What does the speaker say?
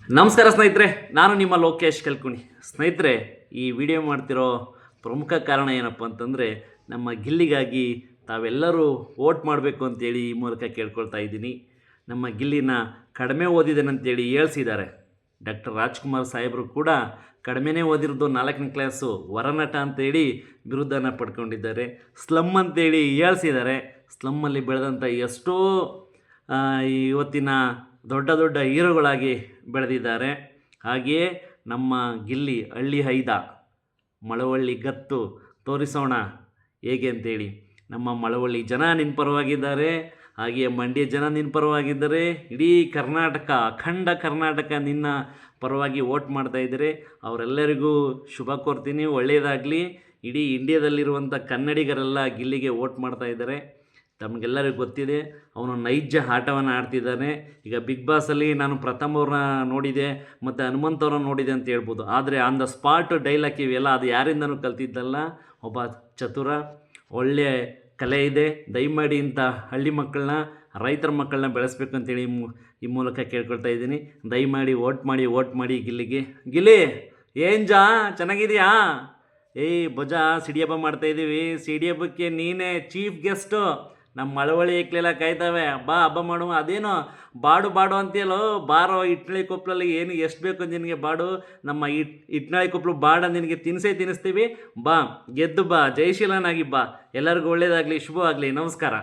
ನಮಸ್ಕಾರ ಸ್ನೇಹಿತರೆ, ನಾನು ನಿಮ್ಮ ಲೋಕೇಶ್ ಕಲ್ಕುಣಿ. ಸ್ನೇಹಿತರೆ, ಈ ವಿಡಿಯೋ ಮಾಡ್ತಿರೋ ಪ್ರಮುಖ ಕಾರಣ ಏನಪ್ಪ ಅಂತಂದರೆ, ನಮ್ಮ ಗಿಲ್ಲಿಗಾಗಿ ತಾವೆಲ್ಲರೂ ವೋಟ್ ಮಾಡಬೇಕು ಅಂತೇಳಿ ಈ ಮೂಲಕ ಕೇಳ್ಕೊಳ್ತಾ ಇದ್ದೀನಿ. ನಮ್ಮ ಗಿಲ್ಲಿನ ಕಡಿಮೆ ಓದಿದನಂತೇಳಿ ಹೇಳ್ಸಿದ್ದಾರೆ. ಡಾಕ್ಟರ್ ರಾಜ್ಕುಮಾರ್ ಸಾಹೇಬರು ಕೂಡ ಕಡಿಮೆನೇ ಓದಿರೋದು 4ನೇ ಕ್ಲಾಸು, ವರನಟ ಅಂತೇಳಿ ಬಿರುದನ್ನು ಪಡ್ಕೊಂಡಿದ್ದಾರೆ. ಸ್ಲಮ್ ಅಂತೇಳಿ ಹೇಳ್ಸಿದ್ದಾರೆ. ಸ್ಲಮ್ಮಲ್ಲಿ ಬೆಳೆದಂಥ ಎಷ್ಟೋ ಇವತ್ತಿನ ದೊಡ್ಡ ದೊಡ್ಡ ಹೀರೋಗಳಾಗಿ ಬೆಳೆದಿದ್ದಾರೆ. ಹಾಗೆಯೇ ನಮ್ಮ ಗಿಲ್ಲಿ ಹಳ್ಳಿ ಹೈದ, ಮಳವಳ್ಳಿ ಗತ್ತು ತೋರಿಸೋಣ ಹೇಗೆ ಅಂತೇಳಿ ನಮ್ಮ ಮಳವಳ್ಳಿ ಜನ ನಿನ್ನ ಪರವಾಗಿದ್ದಾರೆ. ಹಾಗೆಯೇ ಮಂಡ್ಯ ಜನ ನಿನ್ನ ಪರವಾಗಿದ್ದಾರೆ. ಇಡೀ ಕರ್ನಾಟಕ, ಅಖಂಡ ಕರ್ನಾಟಕ ನಿನ್ನ ಪರವಾಗಿ ವೋಟ್ ಮಾಡ್ತಾಯಿದ್ದಾರೆ. ಅವರೆಲ್ಲರಿಗೂ ಶುಭ ಕೋರ್ತೀನಿ, ಒಳ್ಳೆಯದಾಗಲಿ. ಇಡೀ ಇಂಡಿಯಾದಲ್ಲಿರುವಂಥ ಕನ್ನಡಿಗರೆಲ್ಲ ಗಿಲ್ಲಿಗೆ ವೋಟ್ ಮಾಡ್ತಾಯಿದ್ದಾರೆ. ತಮಗೆಲ್ಲರಿಗೂ ಗೊತ್ತಿದೆ, ಅವನು ನೈಜ ಆಟವನ್ನು ಆಡ್ತಿದ್ದಾನೆ. ಈಗ ಬಿಗ್ ಬಾಸಲ್ಲಿ ನಾನು ಪ್ರಥಮ್ ಅವ್ರನ್ನ ನೋಡಿದೆ ಮತ್ತು ಹನುಮಂತ್ ಅವ್ರನ್ನ ನೋಡಿದೆ ಅಂತ ಹೇಳ್ಬೋದು. ಆದರೆ ಆನ್ ದ ಸ್ಪಾಟ್ ಡೈಲಾಗ್ ಇವೆಲ್ಲ ಅದು ಯಾರಿಂದನೂ ಕಲ್ತಿದ್ದಲ್ಲ. ಒಬ್ಬ ಚತುರ, ಒಳ್ಳೆಯ ಕಲೆ ಇದೆ. ದಯಮಾಡಿ ಇಂಥ ಹಳ್ಳಿ ಮಕ್ಕಳನ್ನ, ರೈತರ ಮಕ್ಕಳನ್ನ ಬೆಳೆಸ್ಬೇಕು ಅಂತೇಳಿ ಈ ಮೂಲಕ ಕೇಳ್ಕೊಳ್ತಾ ಇದ್ದೀನಿ. ದಯಮಾಡಿ ವೋಟ್ ಮಾಡಿ ಗಿಲ್ಲಿಗೆ. ಗಿಲ್ಲಿ ಏನ್ಜಾ ಚೆನ್ನಾಗಿದೆಯಾ? ಭುಜ ಸಿಡಿ ಹಬ್ಬ ಮಾಡ್ತಾಯಿದ್ದೀವಿ. ಸಿಡಿ ಹಬ್ಬಕ್ಕೆ ನೀನೇ ಚೀಫ್ ಗೆಸ್ಟು. ನಮ್ಮ ಮಳವಳ್ಳಿ ಏಕ್ಲೆಲ್ಲ ಕಾಯ್ತಾವೆ, ಬಾ ಹಬ್ಬ ಮಾಡುವ. ಅದೇನೋ ಬಾಡು ಅಂತೀಯಲ್ಲೋ, ಬಾರೋ ಇಟ್ನಳ್ಳಿ ಕೊಪ್ಪಲಲ್ಲಿ ಏನು ಎಷ್ಟು ಬೇಕು ನಿನಗೆ ಬಾಡು. ನಮ್ಮ ಇಟ್ನಳ್ಳಿ ಕೊಪ್ಪಲು ಬಾಡ ನಿನಗೆ ತಿನ್ನಿಸ್ತೀವಿ. ಬಾ, ಗೆದ್ದು ಬಾ, ಜಯಶೀಲನಾಗಿ ಬಾ. ಎಲ್ಲರಿಗೂ ಒಳ್ಳೆಯದಾಗಲಿ, ಶುಭವಾಗಲಿ. ನಮಸ್ಕಾರ.